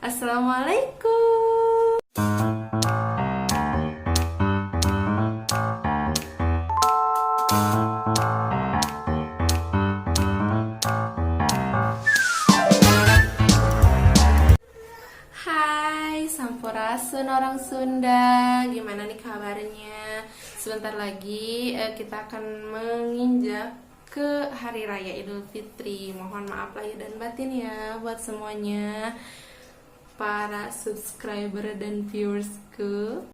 Assalamualaikum. Hai, Sampurasun orang Sunda. Gimana nih kabarnya? Sebentar lagi kita akan menginjak ke Hari Raya Idul Fitri. Mohon maaf lahir dan batin ya buat semuanya, para subscriber dan viewersku.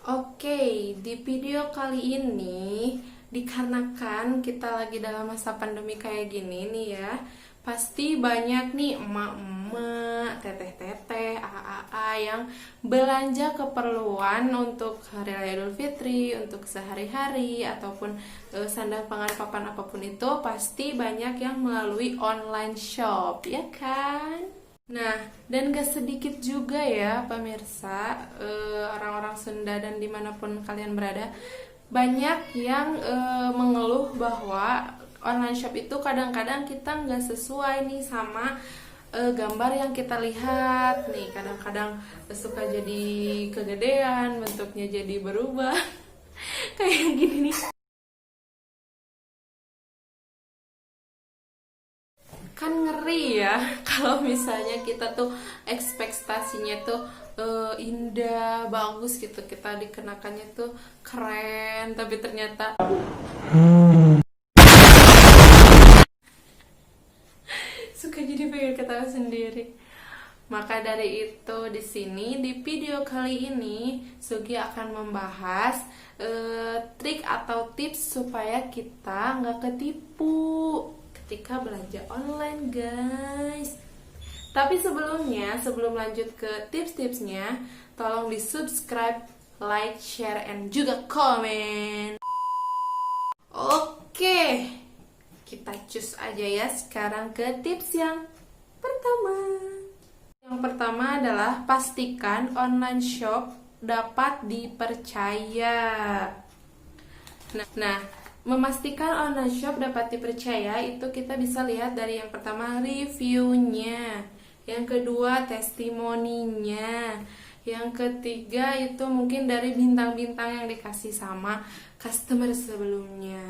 Oke, di video kali ini, dikarenakan kita lagi dalam masa pandemi kayak gini nih ya, pasti banyak nih emak-emak, teteh-teteh, aa-aa yang belanja keperluan untuk Hari Raya Idul Fitri, untuk sehari-hari, ataupun sandang pangan papan apapun itu, pasti banyak yang melalui online shop, ya kan? Nah, dan gak sedikit juga ya pemirsa, orang-orang Sunda dan dimanapun kalian berada, banyak yang mengeluh bahwa online shop itu kadang-kadang kita nggak sesuai nih sama gambar yang kita lihat nih. Kadang-kadang suka jadi kegedean, bentuknya jadi berubah kayak gini nih. Kan ngeri ya kalau misalnya kita tuh ekspektasinya tuh indah, bagus gitu, kita dikenakannya tuh keren, tapi ternyata suka jadi pengen ketawa sendiri. Maka dari itu di sini di video kali ini Sugi akan membahas trik atau tips supaya kita nggak ketipu ketika belanja online, guys. Tapi sebelumnya, sebelum lanjut ke tips-tipsnya, tolong di subscribe, like, share, and juga komen. Oke, kita cus aja ya sekarang ke tips yang pertama. Yang pertama adalah pastikan online shop dapat dipercaya. Nah, memastikan online shop dapat dipercaya itu kita bisa lihat dari yang pertama reviewnya, yang kedua testimoninya, yang ketiga itu mungkin dari bintang-bintang yang dikasih sama customer sebelumnya.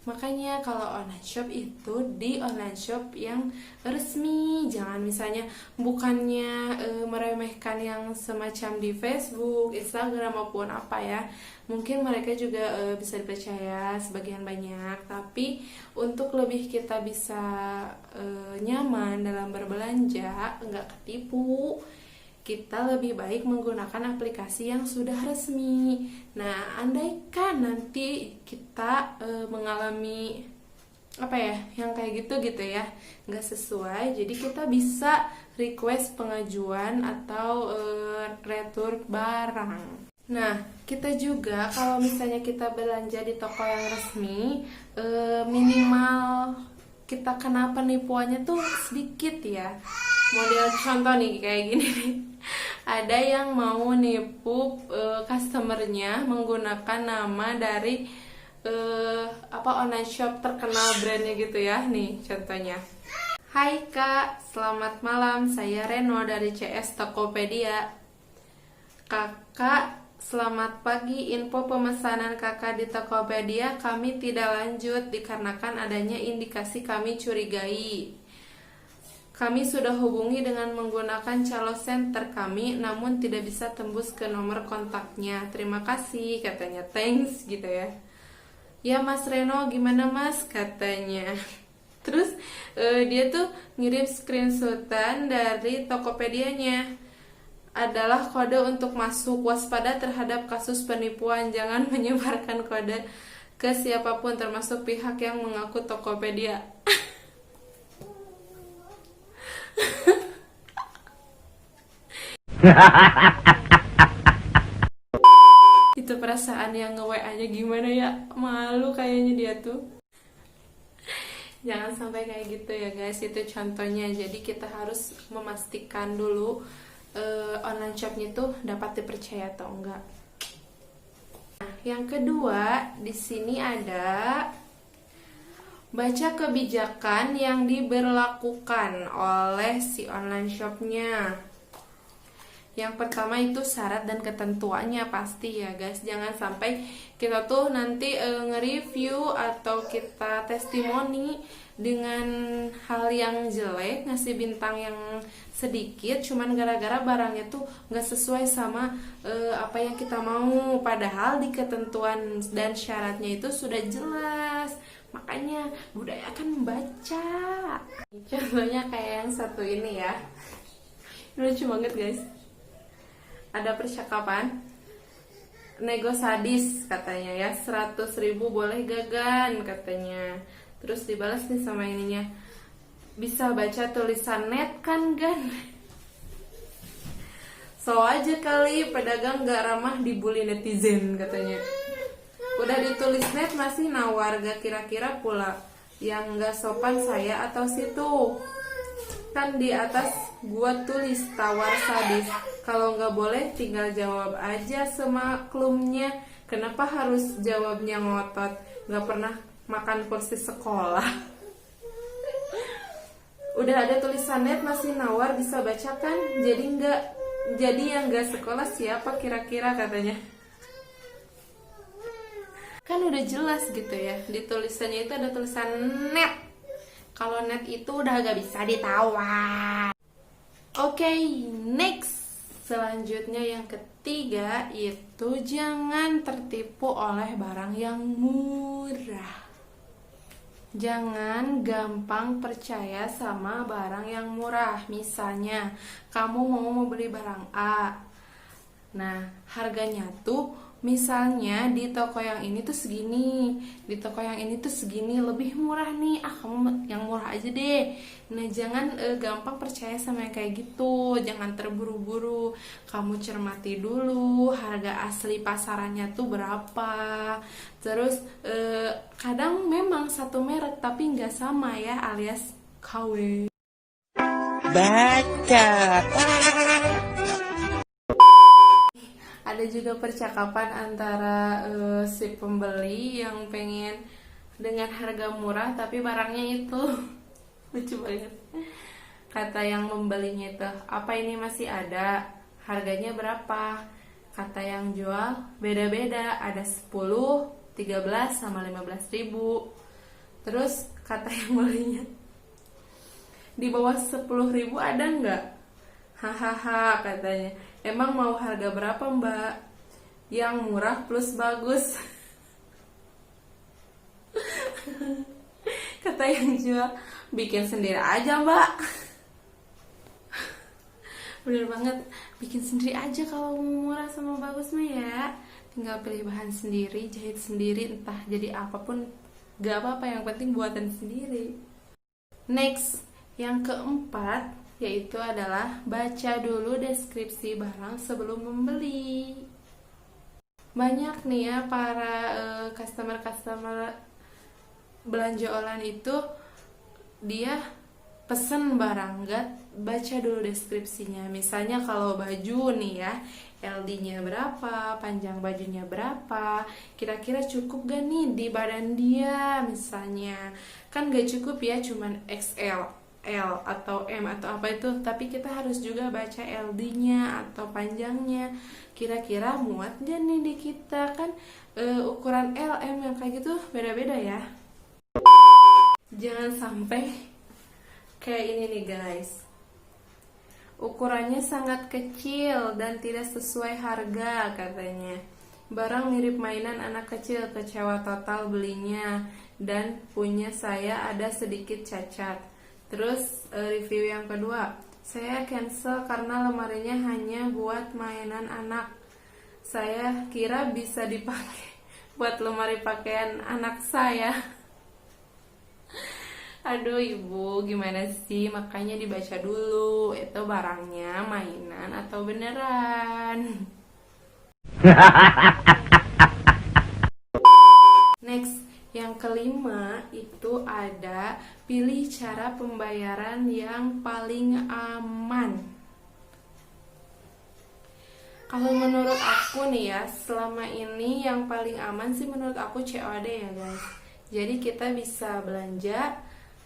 Makanya kalau online shop itu di online shop yang resmi, jangan misalnya bukannya meremehkan yang semacam di Facebook, Instagram maupun apa ya. Mungkin mereka juga bisa dipercaya sebagian banyak, tapi untuk lebih kita bisa nyaman dalam berbelanja, nggak ketipu, kita lebih baik menggunakan aplikasi yang sudah resmi. Nah, andaikan nanti kita mengalami apa ya, yang kayak gitu ya, nggak sesuai, jadi kita bisa request pengajuan atau retur barang. Nah, kita juga kalau misalnya kita belanja di toko yang resmi, minimal kita kena penipuannya tuh sedikit ya. Model contoh nih kayak gini nih. Ada yang mau nipu customernya menggunakan nama dari online shop terkenal brandnya gitu ya. Nih contohnya. Hai Kak, selamat malam. Saya Reno dari CS Tokopedia. Kakak, selamat pagi. Info pemesanan kakak di Tokopedia kami tidak lanjut dikarenakan adanya indikasi kami curigai. Kami sudah hubungi dengan menggunakan call center kami, namun tidak bisa tembus ke nomor kontaknya. Terima kasih, katanya. Thanks, gitu ya. Ya Mas Reno, gimana Mas? Katanya. Terus dia tuh ngirim screenshotan dari Tokopedia-nya. Adalah kode untuk masuk. Waspada terhadap kasus penipuan. Jangan menyebarkan kode ke siapapun, termasuk pihak yang mengaku Tokopedia. Itu perasaan yang nge-WA-nya gimana ya, malu kayaknya dia tuh. Jangan sampai kayak gitu ya guys, itu contohnya. Jadi kita harus memastikan dulu online shopnya tuh dapat dipercaya atau enggak. Nah, yang kedua di sini ada Baca kebijakan yang diberlakukan oleh si online shopnya. Yang pertama itu syarat dan ketentuannya pasti ya guys. Jangan sampai kita tuh nanti nge-review atau kita testimoni dengan hal yang jelek, ngasih bintang yang sedikit cuman gara-gara barangnya tuh nggak sesuai sama apa yang kita mau. Padahal di ketentuan dan syaratnya itu sudah jelas. Makanya budayakan membaca. Contohnya kayak yang satu ini ya. Lucu banget guys. Ada percakapan nego sadis katanya ya, 100.000 boleh gagan katanya. Terus dibalas nih sama ininya, bisa baca tulisan net kan gan. So aja kali pedagang gak ramah dibully netizen katanya. Udah ditulis net masih nawar, gak kira-kira pula yang gak sopan saya atau situ. Kan di atas gua tulis tawar sadis. Kalau nggak boleh tinggal jawab aja semaklumnya. Kenapa harus jawabnya ngotot? Nggak pernah makan kursi sekolah. Udah ada tulisan net masih nawar, bisa baca kan? Jadi yang nggak sekolah siapa kira-kira katanya. Kan udah jelas gitu ya. Di tulisannya itu ada tulisan net. Kalau net itu udah gak bisa ditawar. Oke, next. Selanjutnya yang ketiga itu jangan tertipu oleh barang yang murah. Jangan gampang percaya sama barang yang murah. Misalnya, kamu mau membeli barang A. Nah, harganya tuh misalnya di toko yang ini tuh segini, di toko yang ini tuh segini, lebih murah nih. Kamu yang murah aja deh. Nah, jangan gampang percaya sama yang kayak gitu. Jangan terburu-buru. Kamu cermati dulu harga asli pasarannya tuh berapa. Terus kadang memang satu merek tapi nggak sama ya, alias KW. Baca. Ada juga percakapan antara si pembeli yang pengen dengan harga murah tapi barangnya itu lucu banget. Kata yang membelinya itu, apa ini masih ada? Harganya berapa? Kata yang jual, beda-beda, ada 10, 13 sama 15.000. Terus kata yang belinya, di bawah 10.000 ada nggak? Hahaha katanya. Emang mau harga berapa mbak? Yang murah plus bagus. Kata yang jual, bikin sendiri aja mbak. Bener banget, bikin sendiri aja kalau murah sama bagus mah ya. Tinggal pilih bahan sendiri, jahit sendiri, entah jadi apapun gak apa-apa, yang penting buatan sendiri. Next, yang keempat yaitu adalah baca dulu deskripsi barang sebelum membeli. Banyak nih ya para customer belanja online itu dia pesen barang gak baca dulu deskripsinya. Misalnya kalau baju nih ya, LD-nya berapa, panjang bajunya berapa, kira-kira cukup gak nih di badan dia misalnya. Kan gak cukup ya cuman XL, L atau M atau apa itu, tapi kita harus juga baca LD-nya atau panjangnya. Kira-kira muat gak nih di kita, kan ukuran L, M yang kayak gitu beda-beda ya. Jangan sampai kayak ini nih guys, ukurannya sangat kecil dan tidak sesuai harga katanya. Barang mirip mainan anak kecil, kecewa total belinya, dan punya saya ada sedikit cacat. Terus review yang kedua, saya cancel karena lemarinya hanya buat mainan anak. Saya kira bisa dipakai buat lemari pakaian anak saya. Aduh ibu, gimana sih? Makanya dibaca dulu, itu barangnya mainan atau beneran. Next, yang kelima itu ada pilih cara pembayaran yang paling aman. Kalau menurut aku nih ya, selama ini yang paling aman sih menurut aku COD ya guys. Jadi kita bisa belanja,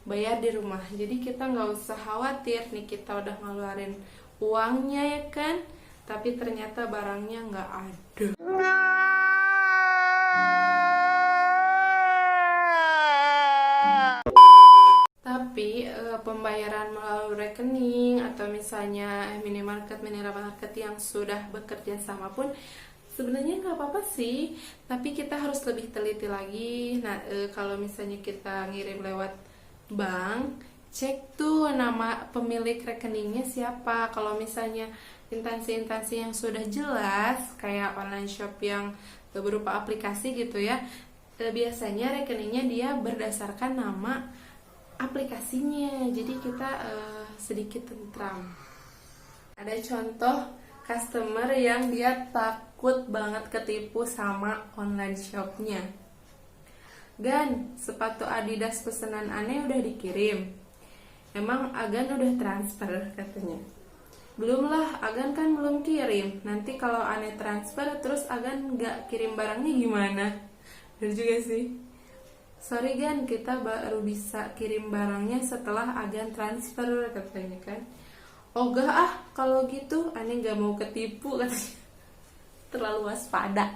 bayar di rumah. Jadi kita nggak usah khawatir nih kita udah ngeluarin uangnya ya kan, tapi ternyata barangnya nggak ada. Tapi pembayaran melalui rekening atau misalnya minimarket yang sudah bekerja sama pun sebenarnya nggak apa-apa sih, tapi kita harus lebih teliti lagi. Nah, kalau misalnya kita ngirim lewat bank, cek tuh nama pemilik rekeningnya siapa. Kalau misalnya instansi-instansi yang sudah jelas kayak online shop yang berupa aplikasi gitu ya, biasanya rekeningnya dia berdasarkan nama aplikasinya, jadi kita sedikit tentram. Ada contoh customer yang dia takut banget ketipu sama online shopnya. Gan, sepatu Adidas pesanan aneh udah dikirim. Emang Agan udah transfer katanya. Belum lah, Agan kan belum kirim. Nanti kalau aneh transfer terus Agan nggak kirim barangnya gimana? Bener juga sih. Sorry Gan, kita baru bisa kirim barangnya setelah Agan transfer katanya kan. Oh gak ah, kalau gitu aneh gak mau ketipu katanya. Terlalu waspada.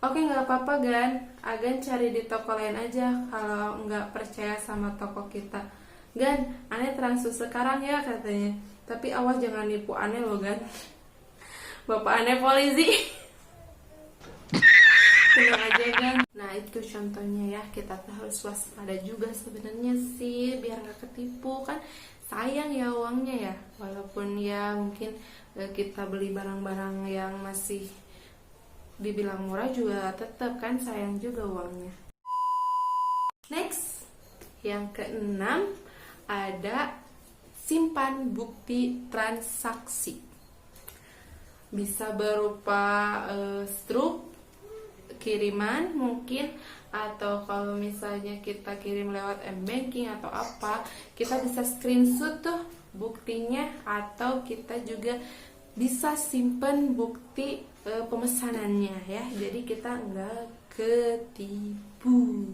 Oke, gak apa-apa Gan, Agan cari di toko lain aja kalau gak percaya sama toko kita. Gan, aneh transfer sekarang ya katanya. Tapi awas jangan nipu aneh loh Gan. Bapak aneh polisi. Tenang aja Gan. Nah itu contohnya ya, kita tuh harus waspada juga sebenarnya sih biar gak ketipu kan. Sayang ya uangnya ya, walaupun ya mungkin kita beli barang-barang yang masih dibilang murah juga tetap kan sayang juga uangnya. Next, yang keenam ada simpan bukti transaksi. Bisa berupa struk kiriman mungkin, atau kalau misalnya kita kirim lewat m-banking atau apa, kita bisa screenshot tuh buktinya, atau kita juga bisa simpen bukti pemesanannya ya, jadi kita nggak ketipu.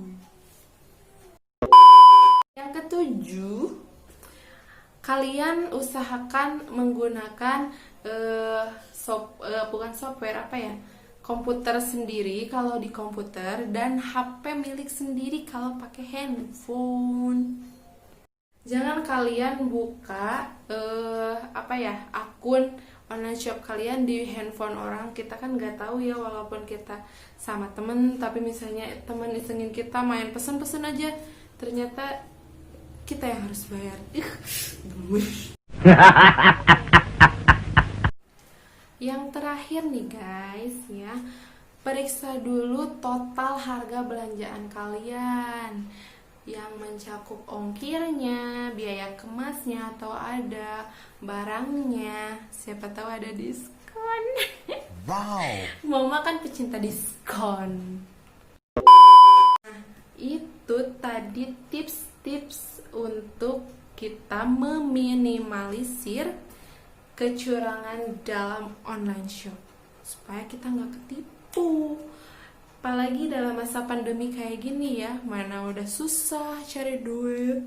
Yang ketujuh, kalian usahakan menggunakan bukan software, apa ya, komputer sendiri kalau di komputer, dan HP milik sendiri kalau pakai handphone. Jangan kalian buka akun online shop kalian di handphone orang. Kita kan nggak tahu ya, walaupun kita sama temen, tapi misalnya temen isengin kita main pesen-pesen aja, ternyata kita yang harus bayar. Yang terakhir nih guys ya, periksa dulu total harga belanjaan kalian yang mencakup ongkirnya, biaya kemasnya, atau ada barangnya. Siapa tahu ada diskon. Wow. Mama kan pecinta diskon. Nah, itu tadi tips-tips untuk kita meminimalisir kecurangan dalam online shop supaya kita nggak ketipu. Apalagi dalam masa pandemi kayak gini ya, mana udah susah cari duit,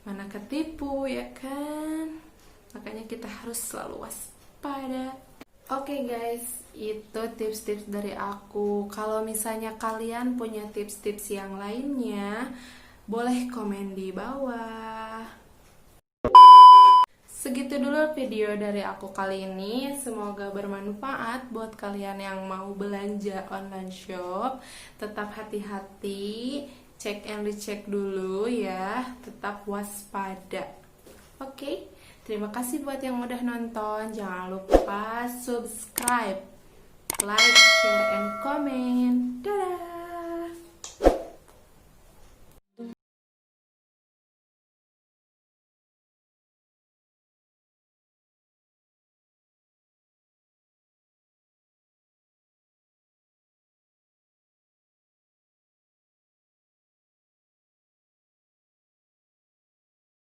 mana ketipu ya kan. Makanya kita harus selalu waspada. Oke guys, itu tips-tips dari aku. Kalau misalnya kalian punya tips-tips yang lainnya, boleh komen di bawah. Segitu dulu video dari aku kali ini. Semoga bermanfaat buat kalian yang mau belanja online shop. Tetap hati-hati, cek and recheck dulu ya. Tetap waspada. Oke, terima kasih buat yang udah nonton. Jangan lupa subscribe, like, share, and comment.